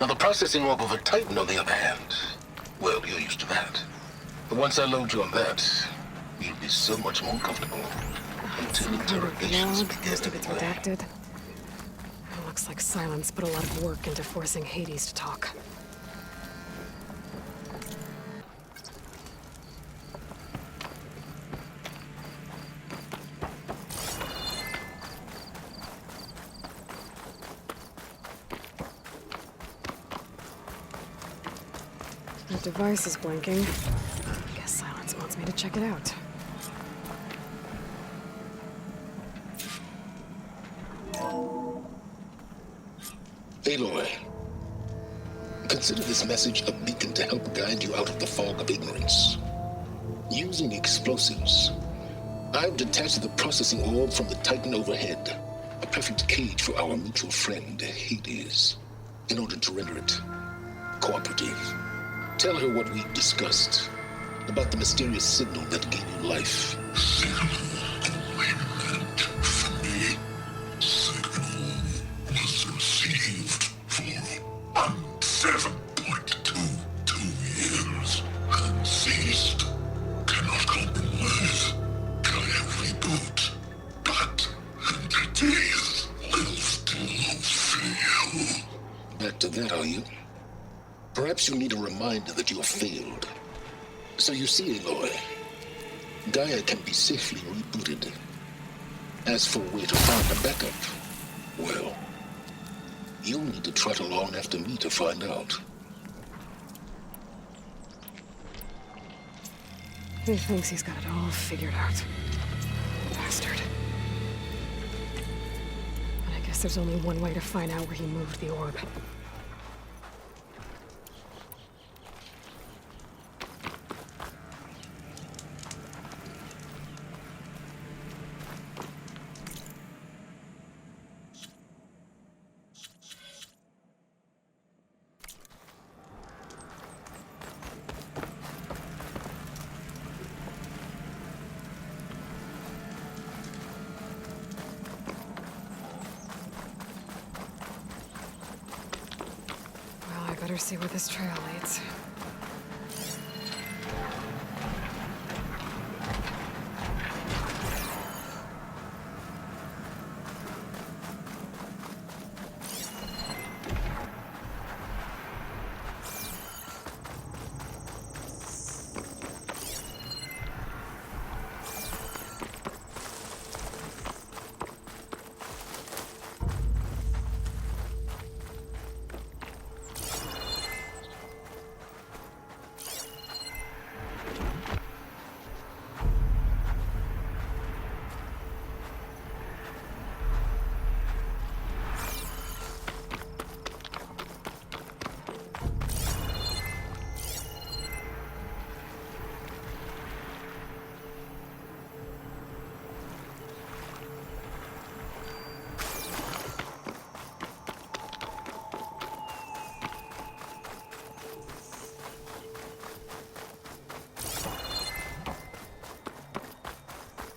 Now, the processing orb of a Titan, on the other hand, well, you're used to that. But once I load you on that, you'll be so much more comfortable until interrogations begin. Most of it's redacted. It looks like Silence put a lot of work into forcing Hades to talk. The device is blinking. Guess Silence wants me to check it out. Aloy, consider this message a beacon to help guide you out of the fog of ignorance. Using explosives, I've detached the processing orb from the Titan overhead, a perfect cage for our mutual friend, Hades, in order to render it cooperative. Tell her what we discussed about the mysterious signal that gave you life. Signal only meant for me. Signal was received for 7.22 years and ceased. Cannot compromise. Can I reboot? But entities will still fail. Back to that, are you? Perhaps you need a reminder that you have failed. So you see, Aloy, Gaia can be safely rebooted. As for where to find a backup, well, you'll need to trot along after me to find out. He thinks he's got it all figured out. Bastard. But I guess there's only one way to find out where he moved the orb. Better see where this trail leads.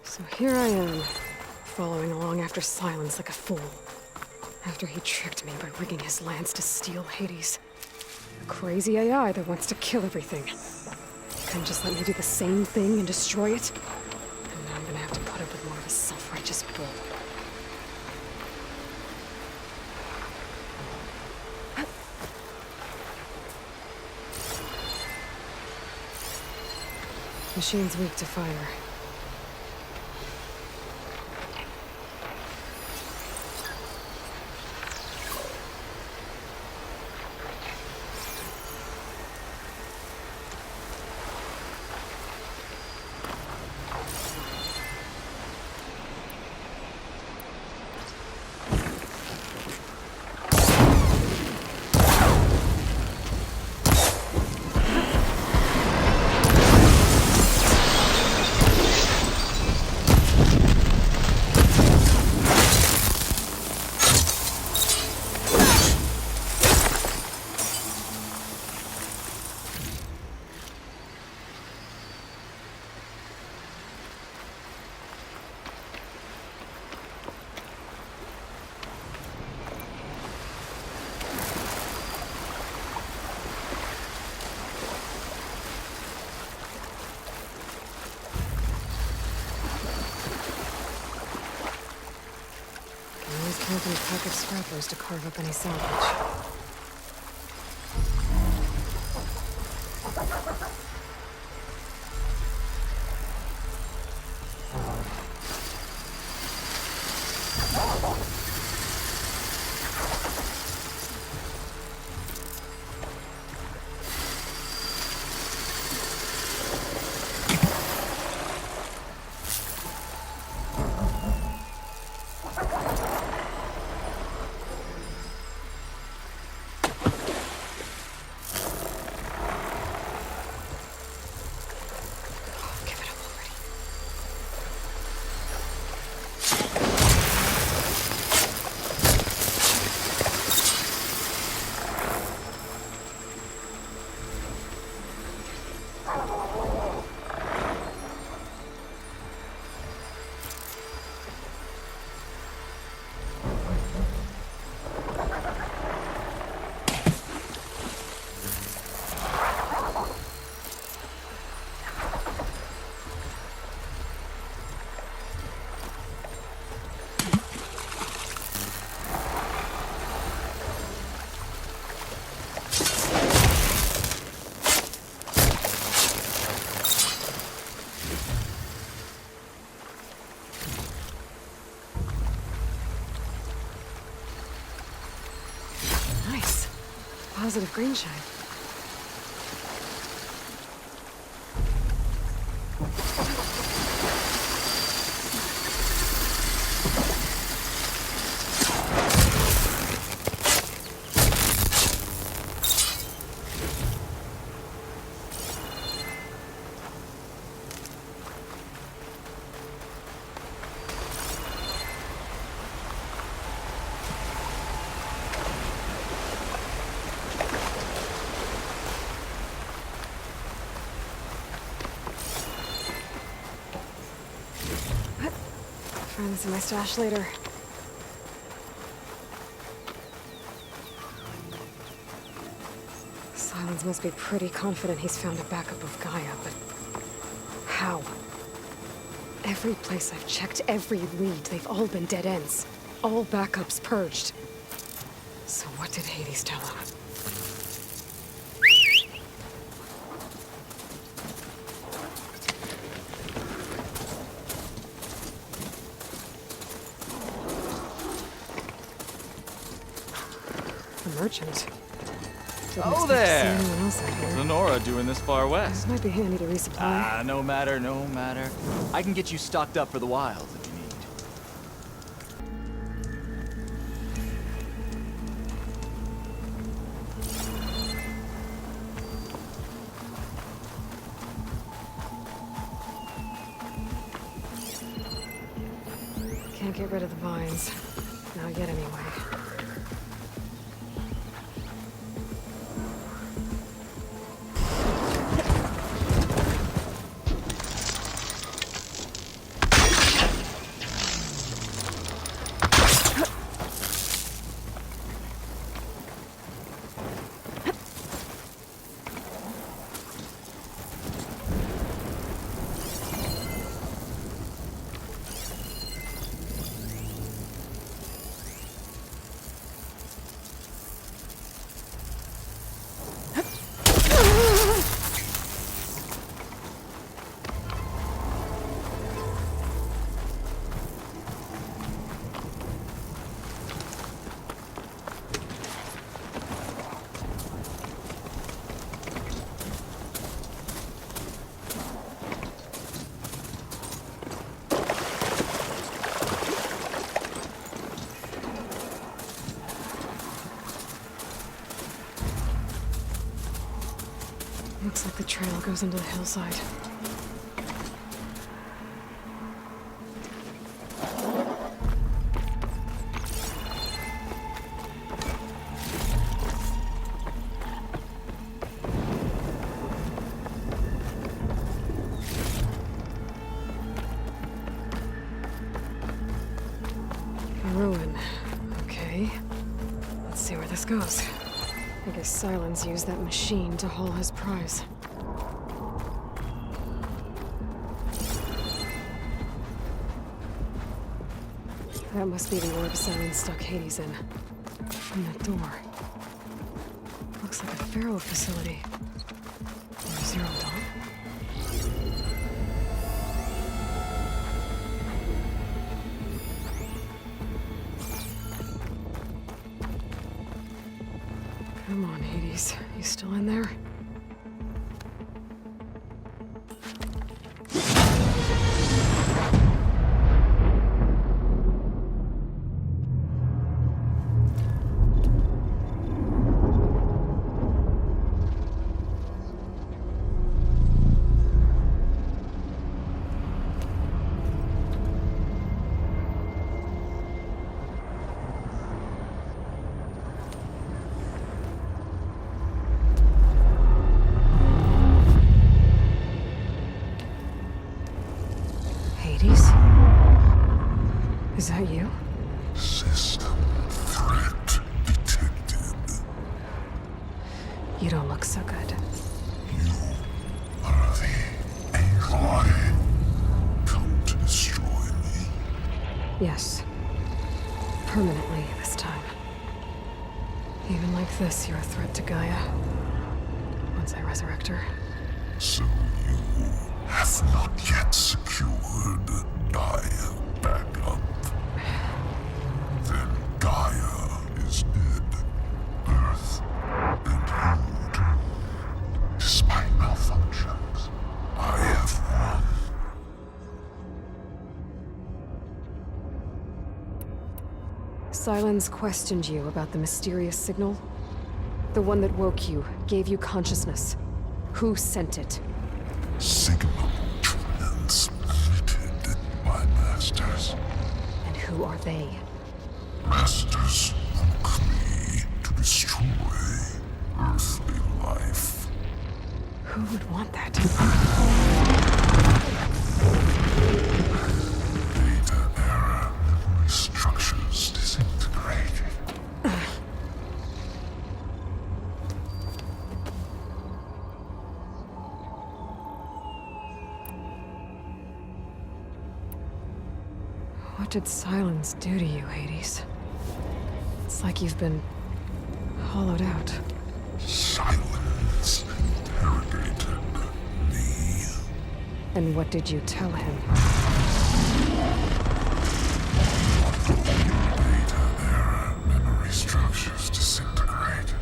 So here I am, following along after Silence like a fool. After he tricked me by rigging his lance to steal Hades. A crazy AI that wants to kill everything. He couldn't just let me do the same thing and destroy it. And now I'm gonna have to put up with more of his self-righteous bull. Machine's weak to fire. Counting a pack of scrappers to carve up any salvage. Positive green shine. Find this in my stash later. Silence must be pretty confident he's found a backup of Gaia, but how? Every place I've checked, every lead, they've all been dead ends. All backups purged. So what did Hades tell him? Merchant. Oh there! Here. Lenora doing this far west. Might be handy to resupply. No matter, no matter. I can get you stocked up for the wilds if you need. Can't get rid of the vines. Not yet, anyway. Looks like the trail goes into the hillside. Ruin. Okay. Let's see where this goes. I guess Silence used that machine to haul his prize. That must be the orb Silence stuck Hades in. And that door. Looks like a Pharaoh facility. Or Zero Dawn? Come on, Hades. You still in there? Hades? Is that you? System threat detected. You don't look so good. You are the Aloy. Come to destroy me. Yes. Permanently this time. Even like this, you're a threat to Gaia. Once I resurrect her. So you have not yet secured Gaia back up. Then Gaia is dead. Earth and you too. Despite malfunctions, I have won. Silence questioned you about the mysterious signal? The one that woke you, gave you consciousness. Who sent it? Signal transmitted by masters. And who are they? Masters woke me to destroy earthly life. Who would want that? Data error, memory structures disintegrated. What did Silence do to you, Hades? It's like you've been hollowed out. Silence interrogated me. And what did you tell him? Data error, memory structures disintegrated.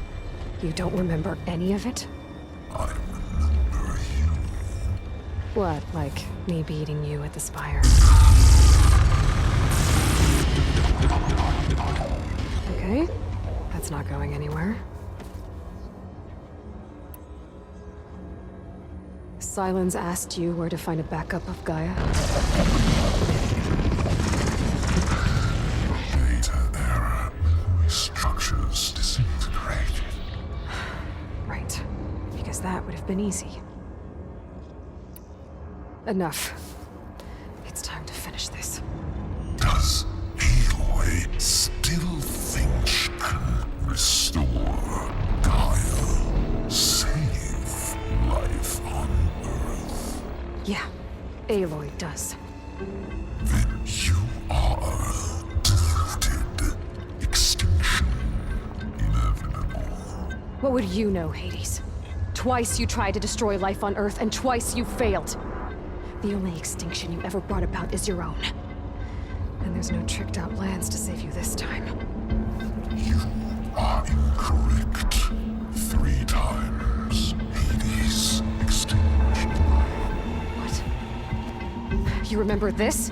You don't remember any of it? I remember you. What, like me beating you at the spire? Okay, that's not going anywhere. Silence asked you where to find a backup of Gaia? Data error, memory structures disintegrated. Right, because that would have been easy. Enough. It's time to finish this. Does Aloy still think she can restore Gaia? Save life on Earth? Yeah, Aloy does. Then you are deluded. Extinction inevitable. What would you know, Hades? Twice you tried to destroy life on Earth, and twice you failed. The only extinction you ever brought about is your own. And there's no tricked-out lands to save you this time. You are incorrect. 3 times. Hades. Extinction. What? You remember this?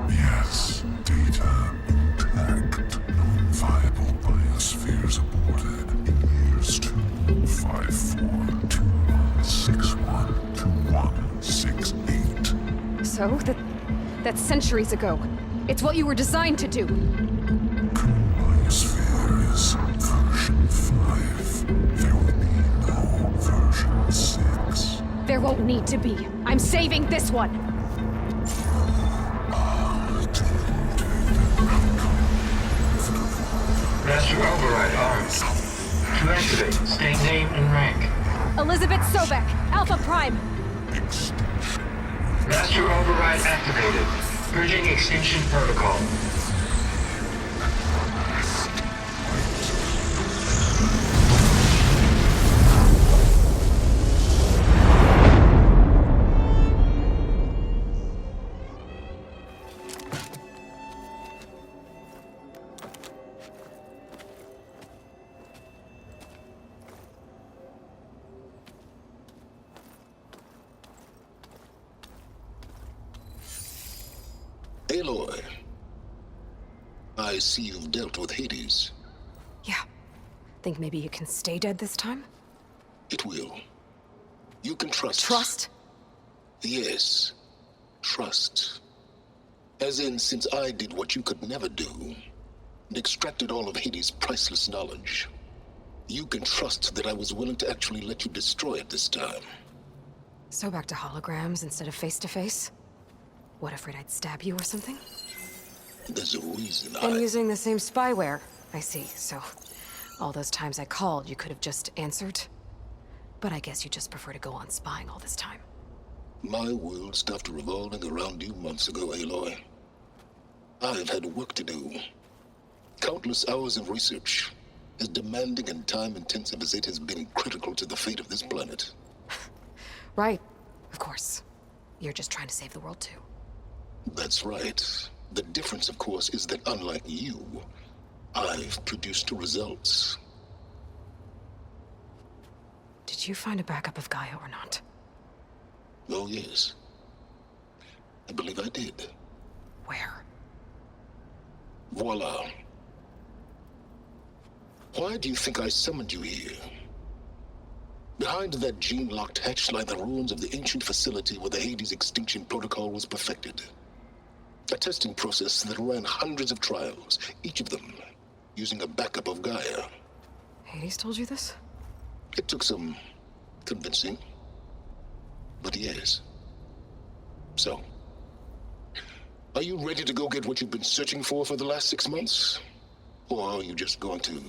Yes. Data intact. Non-viable biospheres aborted in years 2, 5, 4, 2, So? That's centuries ago. It's what you were designed to do. My sphere is version 5. There will be no version 6. There won't need to be. I'm saving this one! Master override armed. To activate, state name and rank. Elizabeth Sobek, Alpha Prime! Master override activated. Bridging extinction protocol. Aloy, I see you've dealt with Hades. Yeah. Think maybe you can stay dead this time? It will. You can trust. Trust? Yes. Trust. As in, since I did what you could never do, and extracted all of Hades' priceless knowledge, you can trust that I was willing to actually let you destroy it this time. So back to holograms instead of face-to-face? What, afraid I'd stab you or something? There's a reason And using the same spyware. I see, so... all those times I called, you could have just answered? But I guess you just prefer to go on spying all this time. My world stopped revolving around you months ago, Aloy. I've had work to do. Countless hours of research, as demanding and time-intensive as it has been critical to the fate of this planet. Right. Of course. You're just trying to save the world, too. That's right. The difference, of course, is that unlike you, I've produced results. Did you find a backup of Gaia or not? Oh, yes. I believe I did. Where? Voila. Why do you think I summoned you here? Behind that gene-locked hatch lie the ruins of the ancient facility where the Hades extinction protocol was perfected. A testing process that ran hundreds of trials, each of them using a backup of Gaia. Hades told you this? It took some convincing, but yes. So, are you ready to go get what you've been searching for the last 6 months? Or are you just going to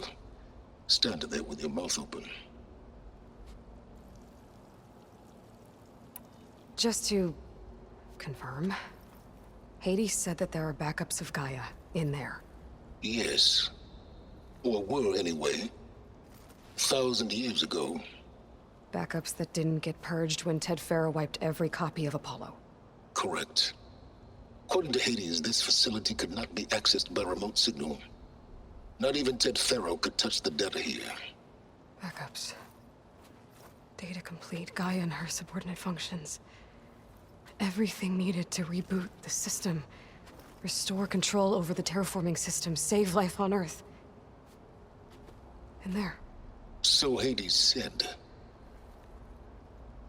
stand there with your mouth open? Just to confirm, Hades said that there are backups of Gaia in there. Yes. Or were anyway. 1,000 years ago. Backups that didn't get purged when Ted Farrow wiped every copy of Apollo. Correct. According to Hades, this facility could not be accessed by remote signal. Not even Ted Farrow could touch the data here. Backups. Data complete, Gaia and her subordinate functions. Everything needed to reboot the system. Restore control over the terraforming system, save life on Earth. In there. So Hades said.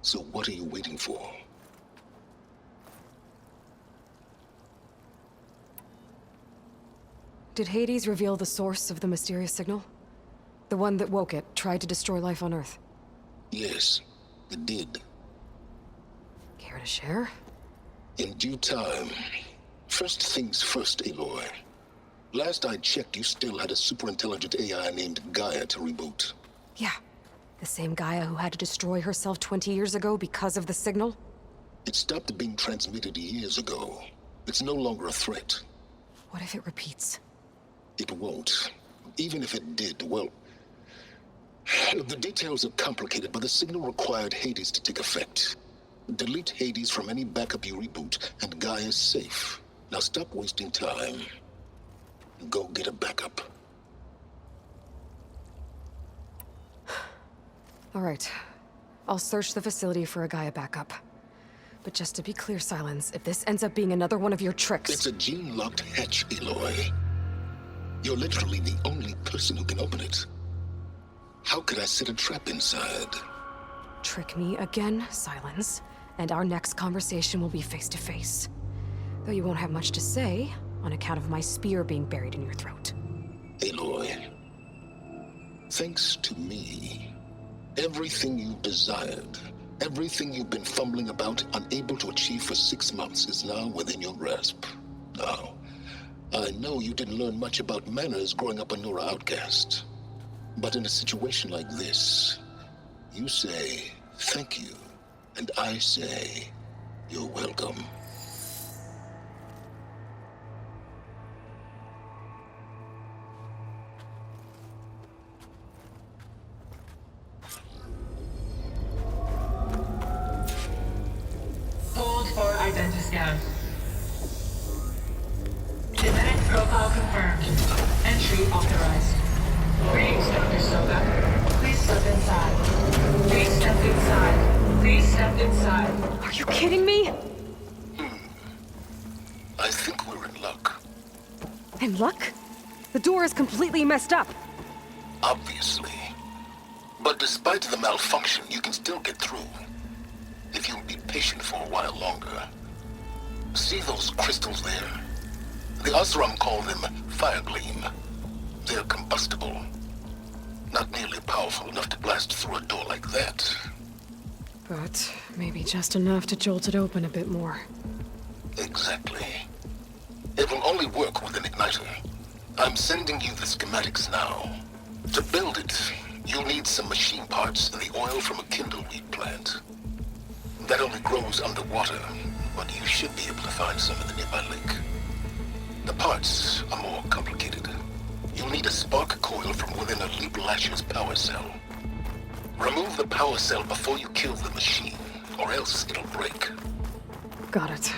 So what are you waiting for? Did Hades reveal the source of the mysterious signal? The one that woke it, tried to destroy life on Earth? Yes, it did. Care to share? In due time. First things first, Aloy. Last I checked, you still had a super-intelligent AI named Gaia to reboot. Yeah. The same Gaia who had to destroy herself 20 years ago because of the signal? It stopped being transmitted years ago. It's no longer a threat. What if it repeats? It won't. Even if it did, well... The details are complicated, but the signal required Hades to take effect. Delete Hades from any backup you reboot, and Gaia's safe. Now stop wasting time. Go get a backup. All right. I'll search the facility for a Gaia backup. But just to be clear, Silence, if this ends up being another one of your tricks... It's a gene-locked hatch, Aloy. You're literally the only person who can open it. How could I set a trap inside? Trick me again, Silence, and our next conversation will be face to face. Though you won't have much to say, on account of my spear being buried in your throat. Aloy, thanks to me, everything you desired, everything you've been fumbling about, unable to achieve for 6 months, is now within your grasp. Now, I know you didn't learn much about manners growing up a Nora outcast. But in a situation like this, you say, thank you, and I say, you're welcome. Hold for identiscan. Genetic profile confirmed. Entry authorized. Greetings, Dr. Soga. Please step inside. Please step inside. Please step inside. Are you kidding me? I think we're in luck. In luck? The door is completely messed up. Obviously. But despite the malfunction, you can still get through. If you'll be patient for a while longer. See those crystals there? The Osram call them fire gleam. They're combustible. Not nearly powerful enough to blast through a door like that. But maybe just enough to jolt it open a bit more. Exactly. It will only work with an igniter. I'm sending you the schematics now. To build it, you'll need some machine parts and the oil from a kindleweed plant. That only grows underwater, but you should be able to find some in the nearby lake. The parts are more complicated. You'll need a spark coil from within a Leap Lasher's power cell. Remove the power cell before you kill the machine, or else it'll break. Got it.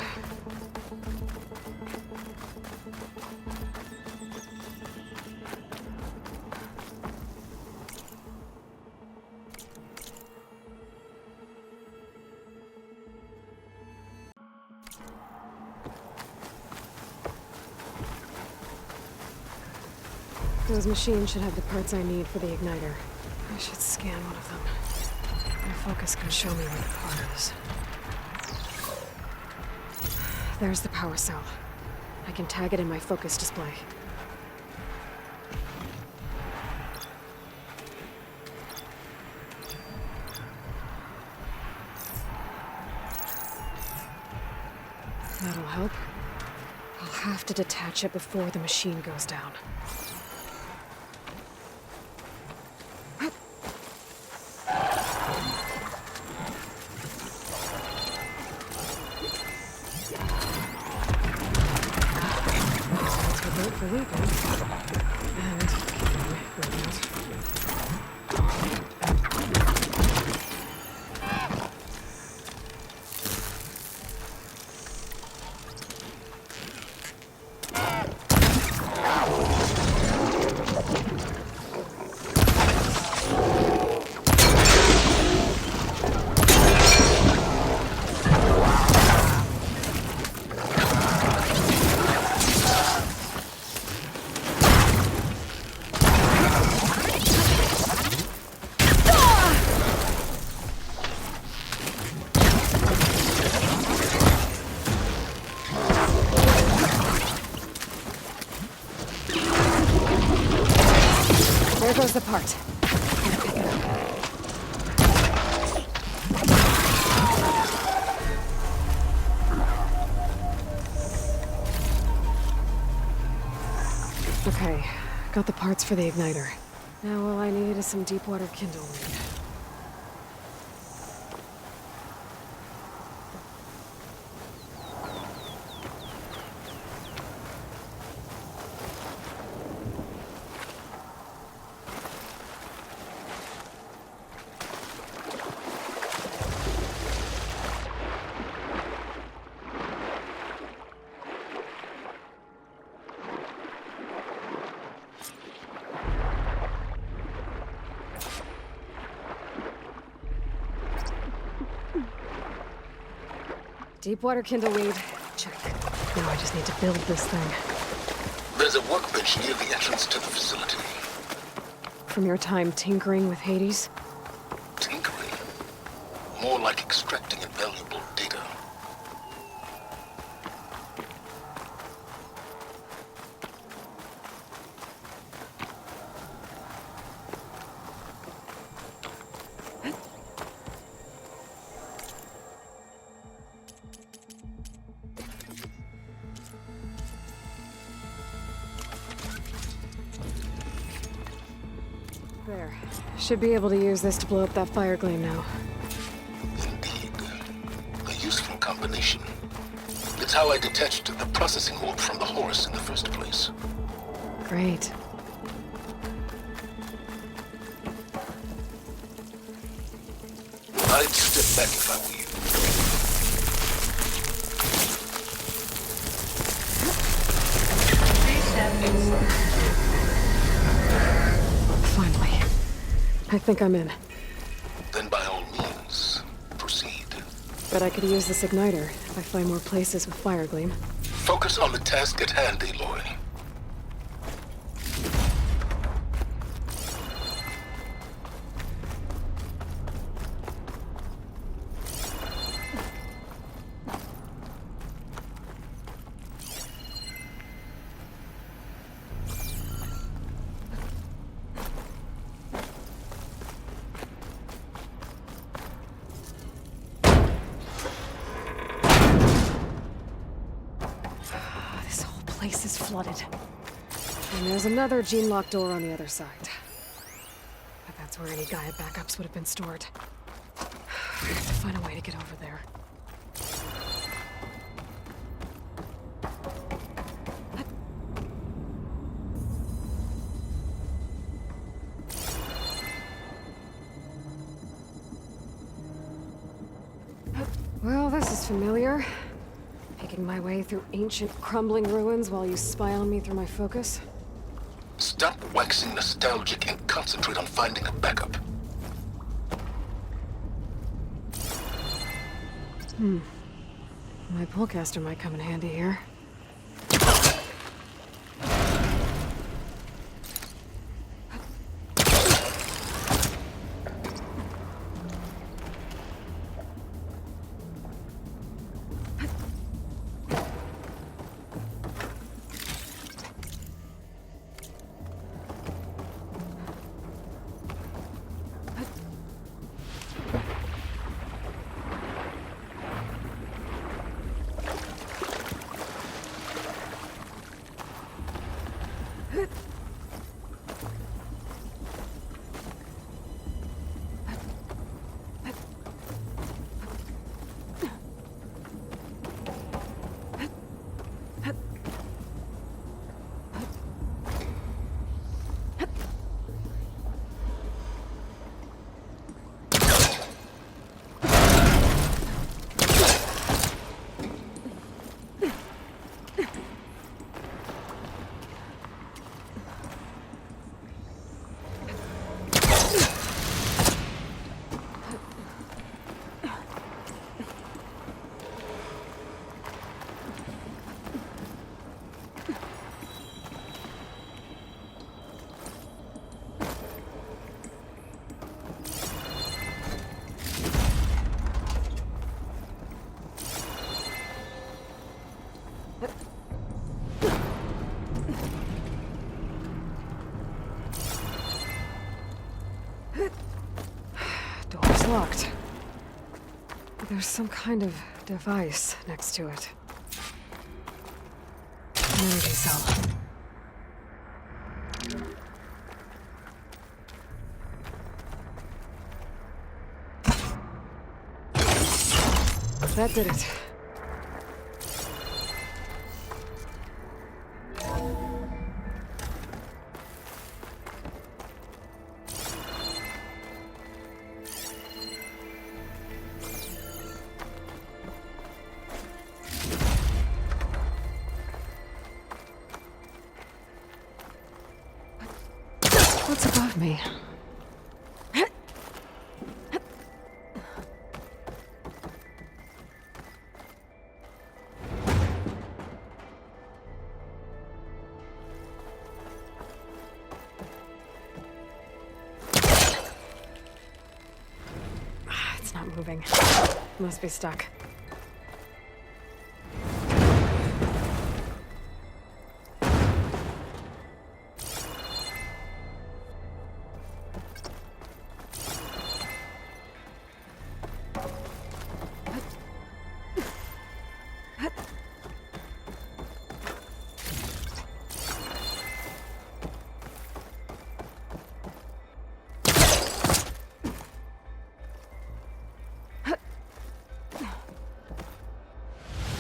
Those machines should have the parts I need for the igniter. I should scan one of them. My focus can show me where the part is. There's the power cell. I can tag it in my focus display. That'll help. I'll have to detach it before the machine goes down. For Lincoln. And brilliant. There goes the part. Okay, got the parts for the igniter. Now all I need is some deep water kindleweed. Deep water kindleweed. Check. Now I just need to build this thing. There's a workbench near the entrance to the facility. From your time tinkering with Hades? Tinkering? More like extracting invaluable data. There. Should be able to use this to blow up that fire gleam now. Indeed. A useful combination. It's how I detached the processing orb from the horse in the first place. Great. I'd step back if I were you. Please step inside. Finally. I think I'm in. Then by all means, proceed. Bet I could use this igniter if I find more places with fire gleam. Focus on the task at hand, Aloy. This whole place is flooded. And there's another gene-locked door on the other side. But that's where any Gaia backups would have been stored. I have to find a way to get over there. Well, this is familiar. Making my way through ancient, crumbling ruins while you spy on me through my focus. Stop waxing nostalgic and concentrate on finding a backup. My pullcaster might come in handy here. Door's locked. There's some kind of device next to it. An energy cell. That did it. What's above me? It's not moving. Must be stuck.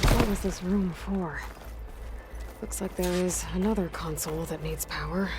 What was this room for? Looks like there is another console that needs power.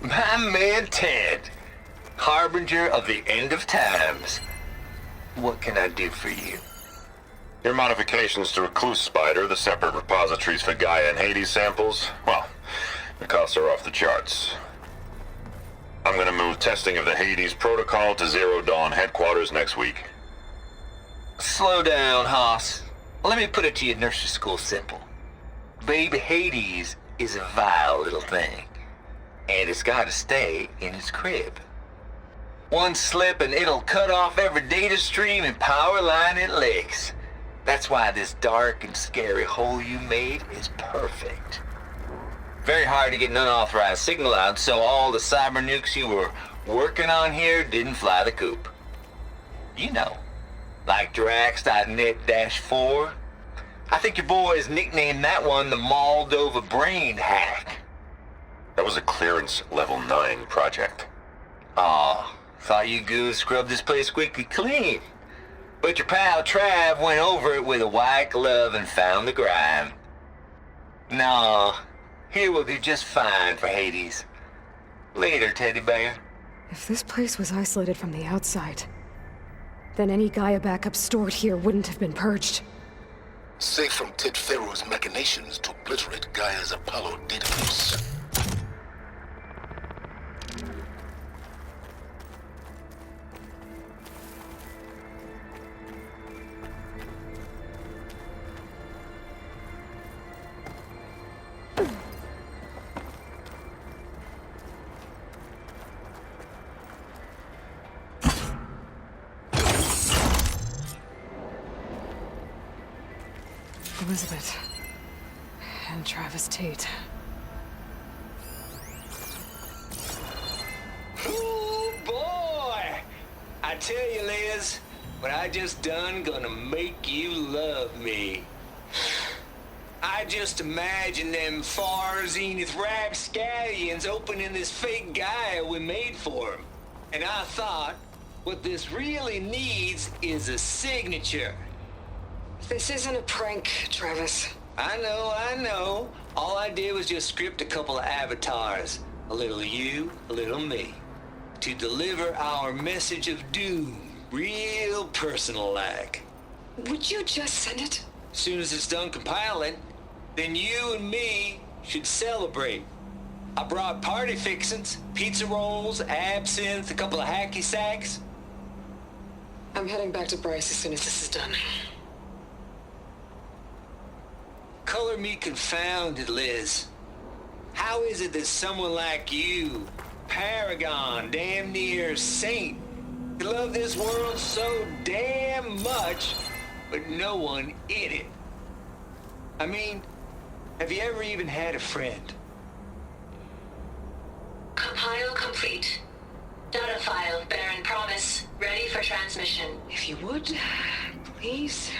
My man Ted, harbinger of the end of times. What can I do for you? Your modifications to Recluse Spider, the separate repositories for Gaia and Hades samples, well, the costs are off the charts. I'm gonna move testing of the Hades protocol to Zero Dawn headquarters next week. Slow down, Hoss. Let me put it to you nursery school simple. Baby Hades is a vile little thing, and it's gotta stay in its crib. One slip and it'll cut off every data stream and power line it licks. That's why this dark and scary hole you made is perfect. Very hard to get an unauthorized signal out, so all the cyber nukes you were working on here didn't fly the coop. You know, like Drax.net-4. I think your boys nicknamed that one the Moldova Brain Hack. That was a clearance level 9 project. Aw, thought you goons scrubbed this place squeaky clean. But your pal Trav went over it with a white glove and found the grime. No, here will do just fine for Hades. Later, teddy bear. If this place was isolated from the outside, then any Gaia backup stored here wouldn't have been purged. Safe from Ted Pharaoh's machinations to obliterate Gaia's Apollo database. Elizabeth. And Travis Tate. Ooh, boy! I tell you, Liz, what I just done gonna make you love me. I just imagine them far zenith rapscallions opening this fake Gaia we made for them. And I thought, what this really needs is a signature. This isn't a prank, Travis. I know. All I did was just script a couple of avatars. A little you, a little me. To deliver our message of doom, real personal-like. Would you just send it? Soon as it's done compiling, then you and me should celebrate. I brought party fixins, pizza rolls, absinthe, a couple of hacky sacks. I'm heading back to Bryce as soon as this is done. color me confounded, Liz. How is it that someone like you, paragon, damn near saint, could love this world so damn much, but no one in it? I mean, have you ever even had a friend? Compile complete. Data file, Baron Promise, ready for transmission. If you would, please.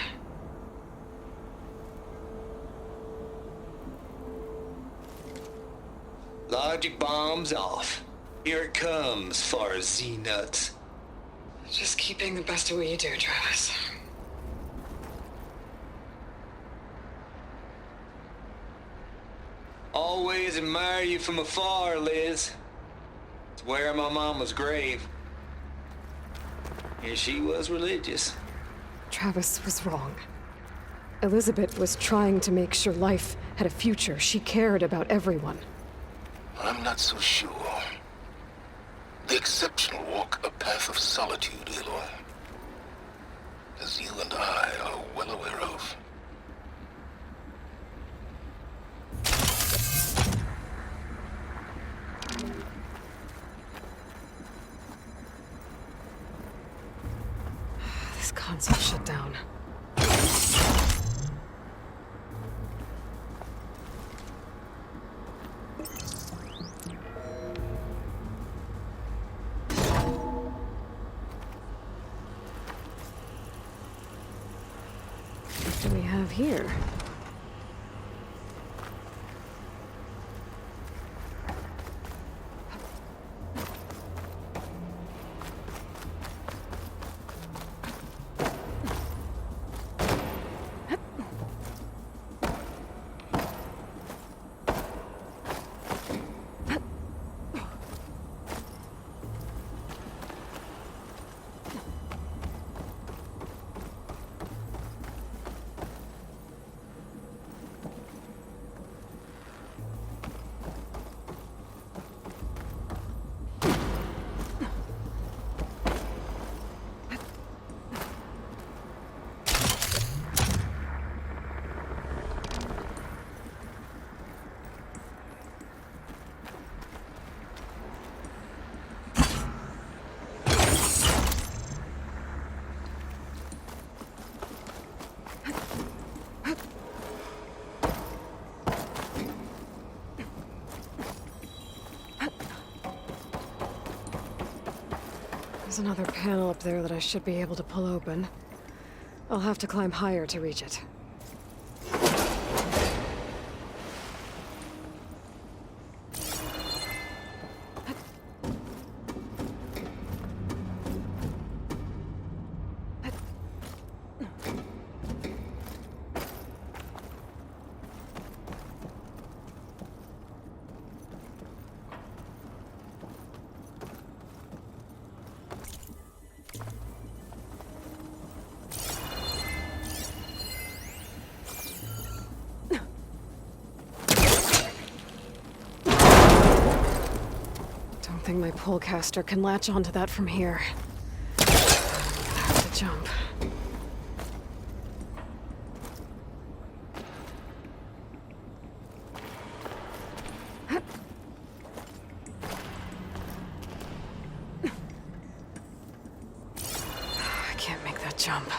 Logic bombs off. Here it comes, far as Z-nuts. Just keep being the best at what you do, Travis. Always admire you from afar, Liz. It's where my mama's grave. And she was religious. Travis was wrong. Elizabeth was trying to make sure life had a future. She cared about everyone. I'm not so sure. The exceptional walk a path of solitude, Aloy. As you and I are well aware of. This console shut down. What do we have here? There's another panel up there that I should be able to pull open. I'll have to climb higher to reach it. I think my pullcaster can latch onto that from here. I'm gonna have to jump. I can't make that jump.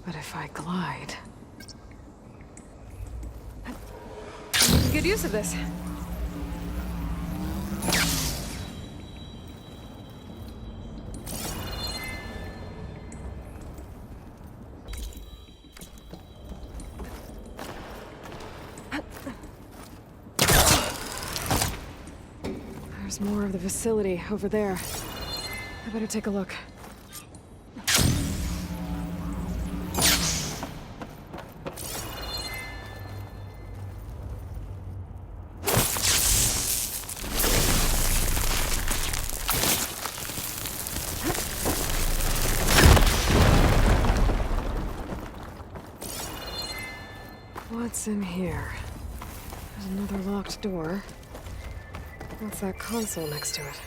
But if I glide... Good use of this. There's more of the facility over there. I better take a look. What's in here? There's another locked door. What's that console next to it?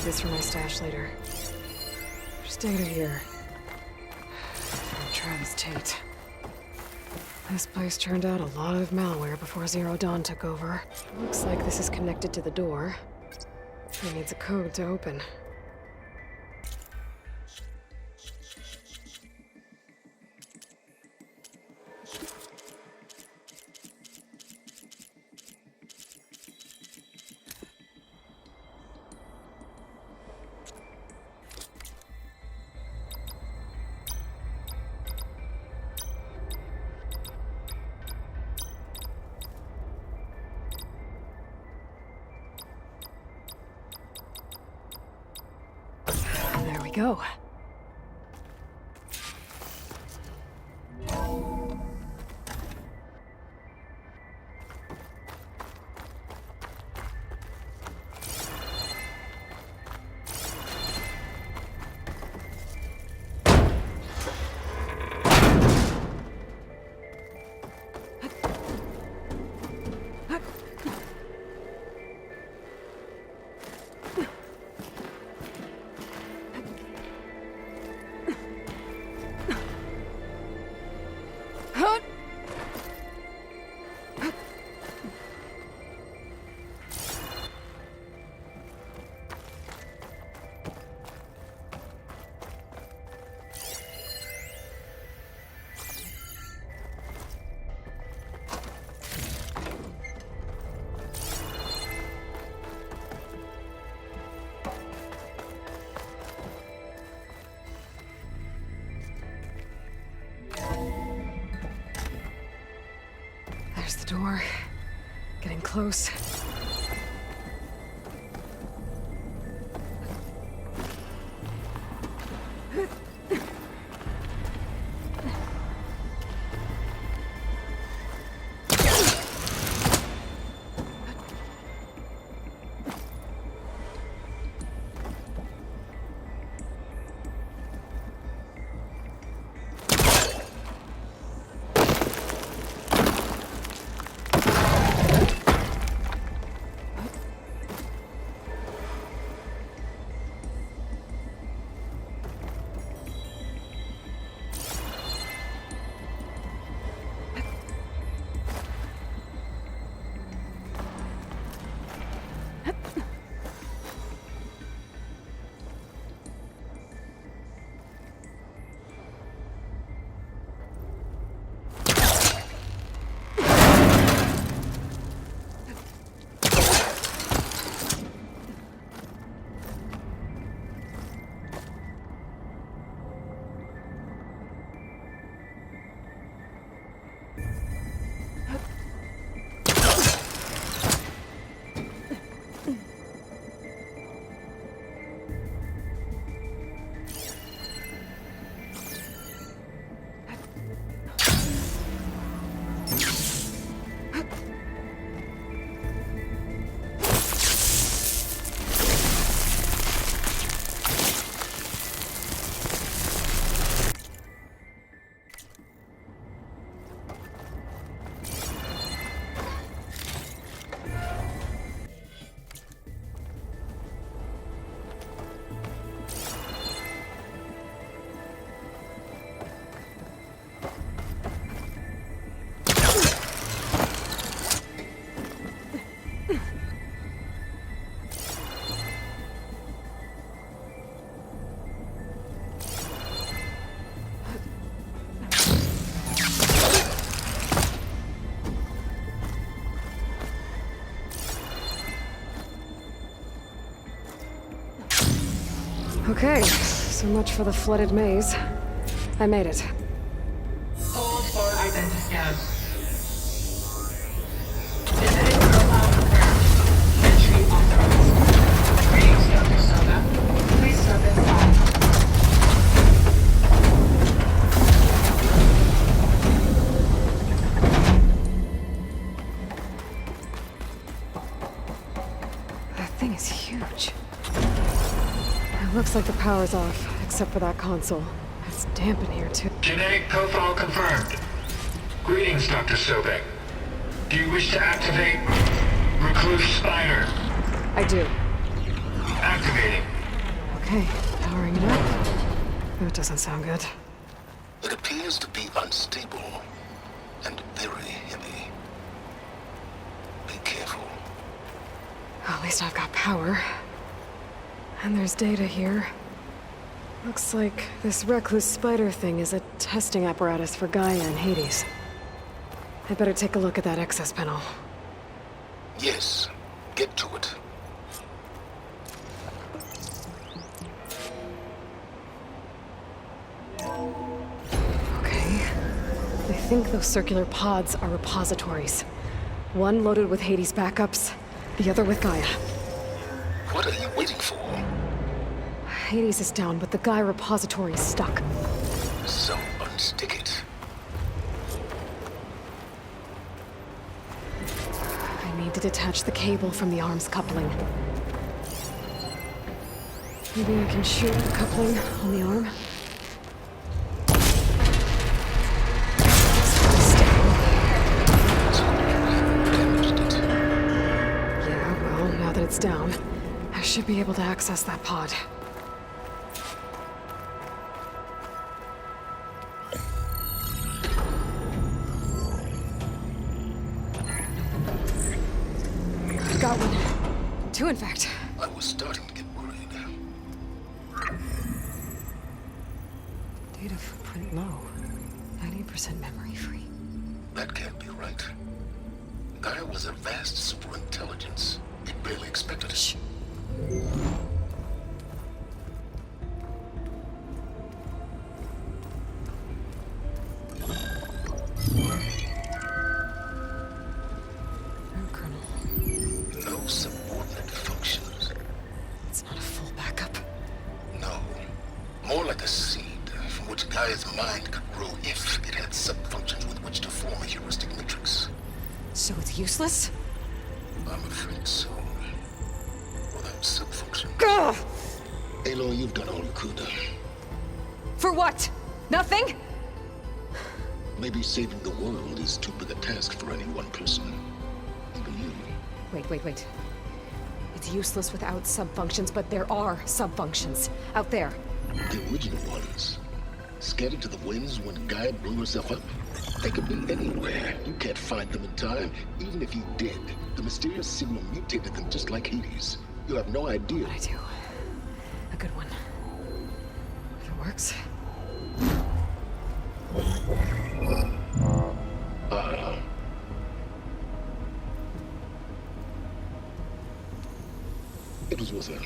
this for my stash later. Just out of here. From Travis Tate. This place turned out a lot of malware before Zero Dawn took over. Looks like this is connected to the door. It needs a code to open. There we go. There's the door. Getting close. Okay, so much for the flooded maze. I made it. Hold for identiscan. Visiting profile confirmed. Entry authorized. Greetings, Dr. Soda. Please step inside. That thing is huge. It looks like the power's off, except for that console. It's damp in here, too. Genetic profile confirmed. Greetings, Dr. Sobek. Do you wish to activate Recluse Spider? I do. Activating. Okay, powering it up. That doesn't sound good. It appears to be unstable and very heavy. Be careful. At least I've got power. And there's data here. Looks like this recluse spider thing is a testing apparatus for Gaia and Hades. I'd better take a look at that access panel. Yes, get to it. Okay. I think those circular pods are repositories. One loaded with Hades backups, the other with Gaia. What are you waiting for? Hades is down, but the Gaia repository is stuck. So unstick it. I need to detach the cable from the arms coupling. Maybe I can shoot the coupling on the arm. Yeah, well, now that it's down, I should be able to access that pod. Got one. Two, in fact. I was starting to get worried. Data footprint low. 90% memory free. That can't be right. Gaia was a vast superintelligence. It barely expected it. Shh. Colonel. No subordinate functions. It's not a full backup. No. More like a seed from which Gaia's mind could grow if it had subfunctions with which to form a heuristic matrix. So it's useless? I'm afraid so. Without subfunction. Gah! Aloy, you've done all you could. For what? Nothing? Maybe saving the world is too big a task for any one person. Even you. Wait. It's useless without subfunctions, but there are subfunctions out there. The original ones. Scattered to the winds when Gaia blew herself up. They could be anywhere. You can't find them in time. Even if you did, the mysterious signal mutated them just like Hades. You have no idea. I do. A good one. If it works. It was worth it.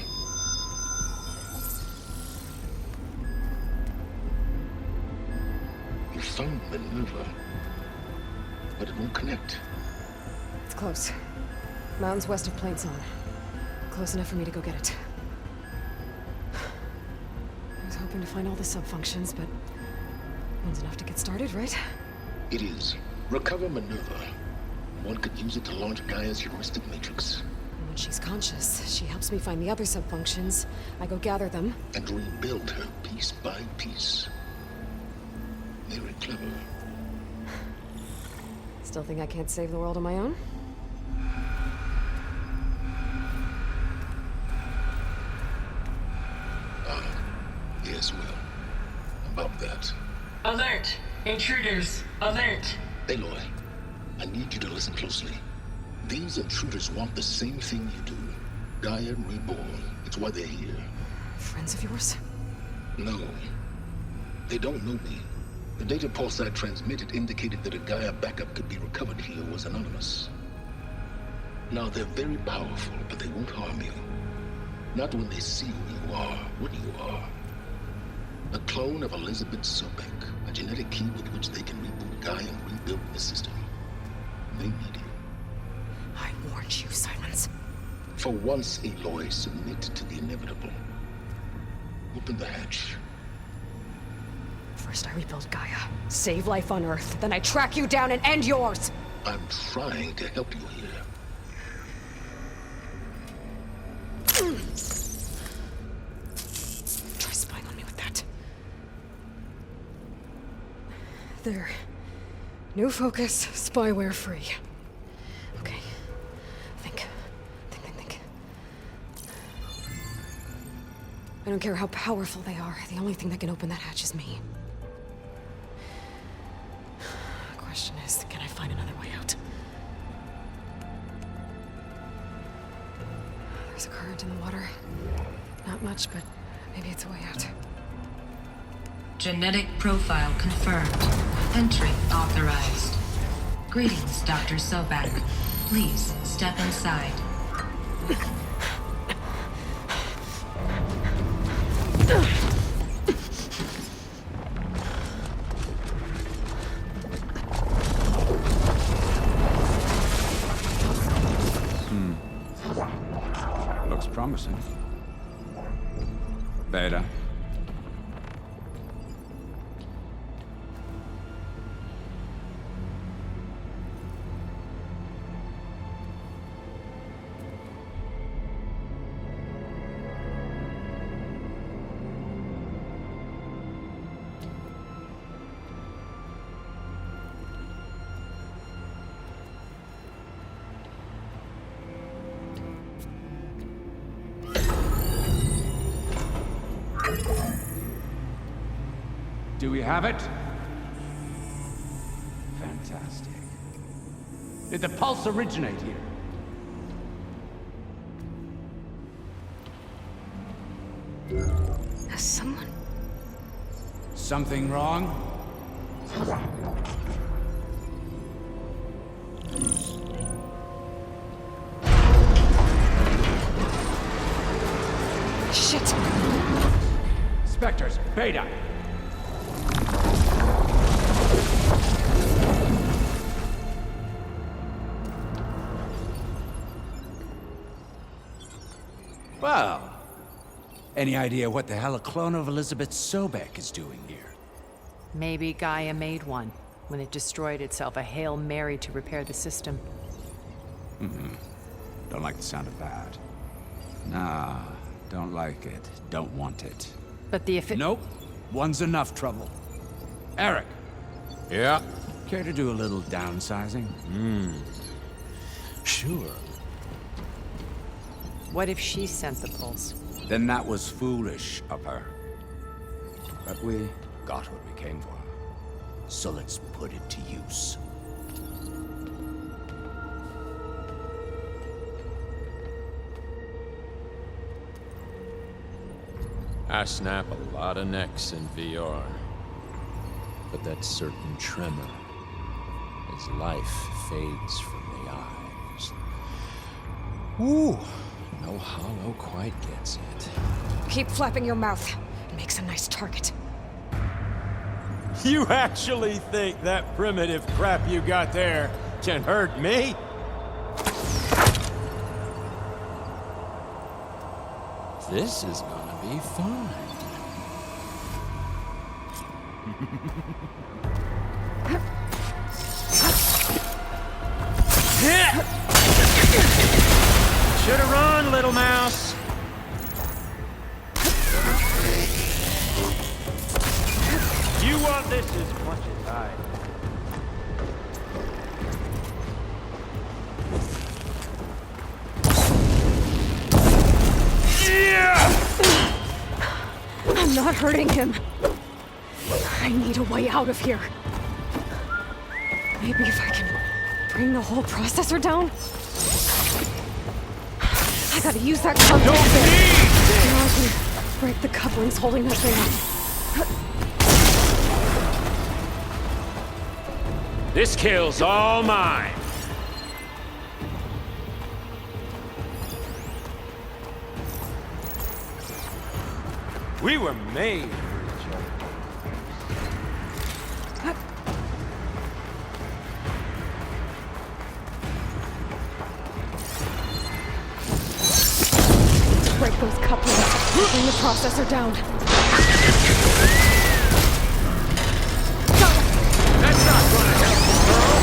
You found Minerva, but it won't connect. It's close. Mountains west of Plainzone. Close enough for me to go get it. I was hoping to find all the subfunctions, but one's enough to get started, right? It is. Recover Minerva. One could use it to launch Gaia's heuristic matrix. And when she's conscious, she helps me find the other subfunctions. I go gather them. And rebuild her piece by piece. Very clever. Still think I can't save the world on my own? Yes, well. About that. Alert! Intruders! Alert! Aloy, I need you to listen closely. These intruders want the same thing you do. Gaia reborn. It's why they're here. Friends of yours? No. They don't know me. The data pulse I transmitted indicated that a Gaia backup could be recovered here was anonymous. Now, they're very powerful, but they won't harm you. Not when they see who you are, what you are. A clone of Elizabeth Sobek, a genetic key with which they can reboot Gaia and rebuild the system. They need you. I warned you, Silence. For once, Aloy, submit to the inevitable. Open the hatch. First I rebuild Gaia, save life on Earth, then I track you down and end yours! I'm trying to help you here. Try spying on me with that. There. New focus, spyware free. Okay. Think. I don't care how powerful they are. The only thing that can open that hatch is me. The question is, can I find another way out? There's a current in the water. Not much, but maybe it's a way out. Genetic profile confirmed. Entry authorized. Greetings, Dr. Sobek. Please step inside. Looks promising. Beta. Do we have it? Fantastic. Did the pulse originate here? Has someone... Something wrong? Shit! Spectres, Beta! Well, any idea what the hell a clone of Elizabeth Sobek is doing here? Maybe Gaia made one when it destroyed itself, a Hail Mary to repair the system. Don't like the sound of that. Nah, don't like it. Don't want it. But the Nope. One's enough trouble. Eric. Yeah? Care to do a little downsizing? Sure. What if she sent the pulse? Then that was foolish of her. But we got what we came for. So let's put it to use. I snap a lot of necks in VR. But that certain tremor as life fades from the eyes. Ooh, no hollow quite gets it. Keep flapping your mouth. It makes a nice target. You actually think that primitive crap you got there can hurt me? This is gonna be fun. Should've run, little mouse. You want this as much as I. I'm not hurting him. I need a way out of here. Maybe if I can bring the whole processor down? I gotta use that coupling bit. Now I can break the couplings holding that thing up. This kill's all mine. We were made for each other. Break those couplings. Bring the processor down. That's not gonna help, girl.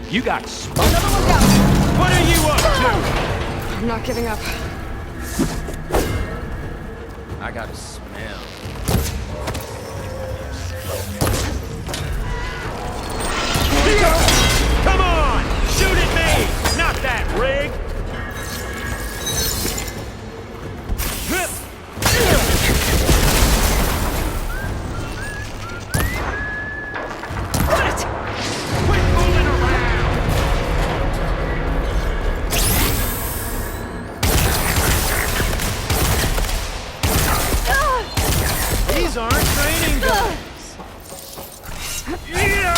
You got smoked. What are you up to? I'm not giving up. got a smell. Come on! Shoot at me! Not that rig! What? Quit moving around! These aren't training guns! Yeah!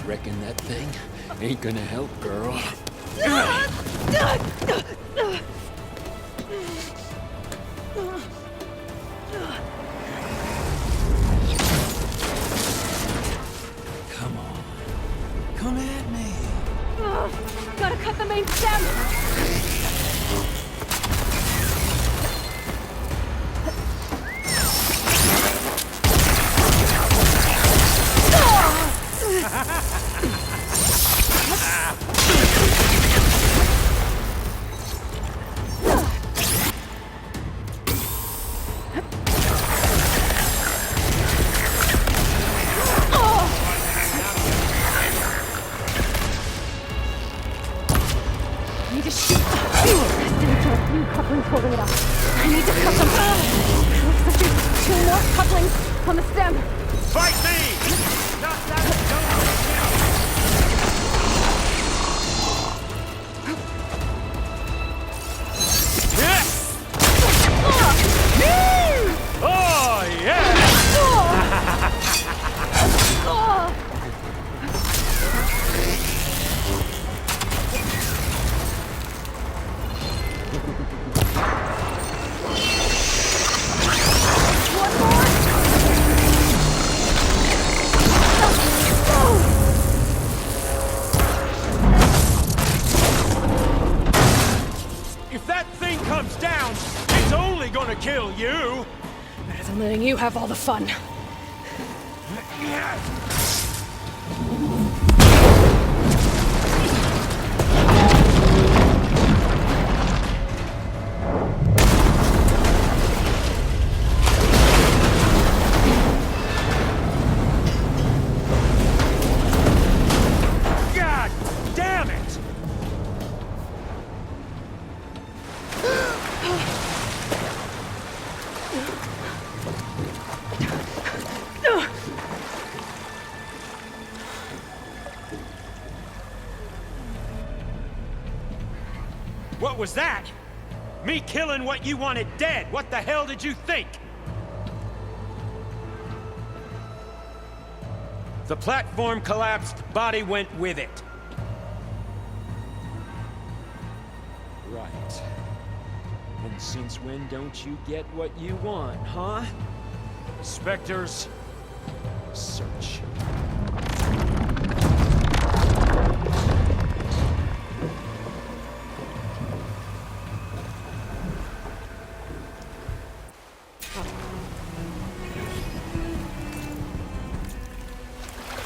Reckon that thing ain't gonna help, girl. Come on. Come at me. Gotta cut the main stem! I need to shoot. New couplings holding it up. I need to cut them. Looks like there's 2 more couplings on the stem. Fight me! Not that Oh, yeah! If that thing comes down, it's only gonna kill you! Better than letting you have all the fun. God damn it! What was that? Me killing what you wanted dead. What the hell did you think? The platform collapsed, body went with it. Right. And since when don't you get what you want, huh? Spectres, Search.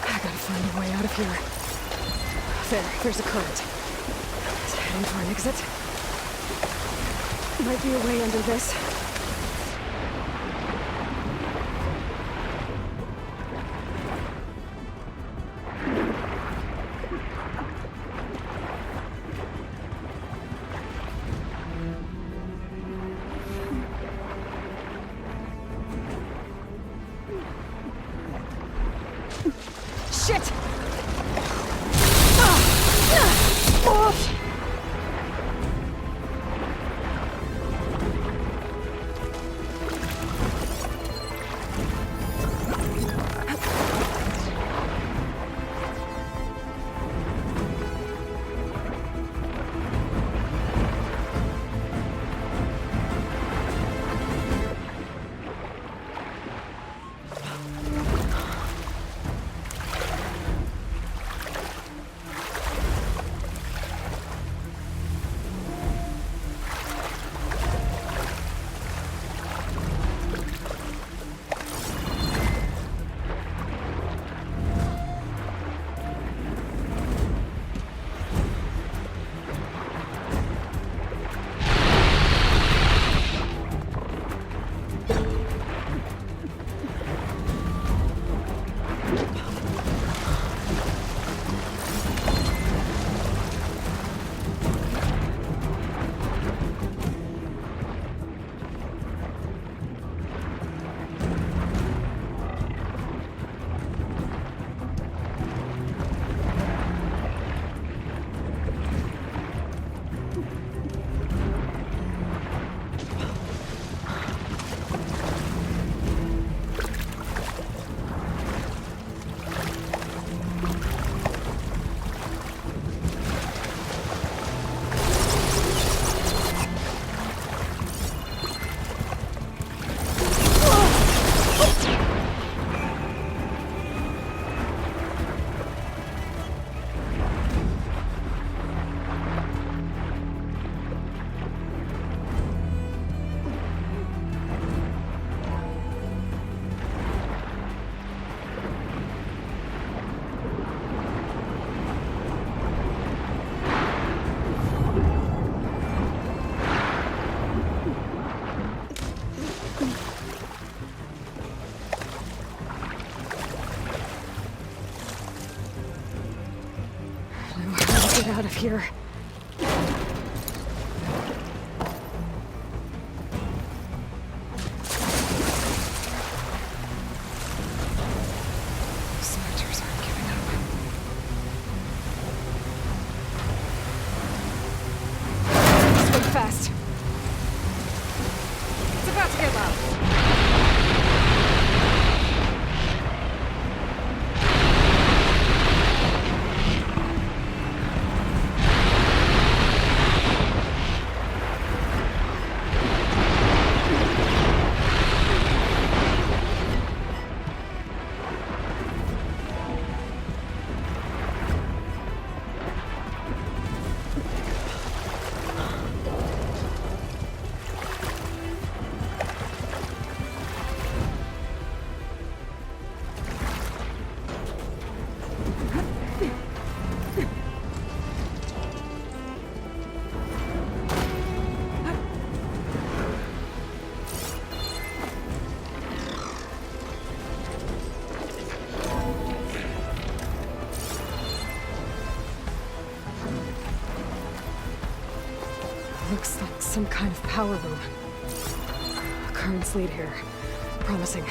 I gotta find a way out of here. There's a current. Is it heading for an exit? Might be a way under this. Shit! Get out of here. Spectres aren't giving up. Swim fast. It's about to get loud. Looks like some kind of power room. Currents lead here. Promising.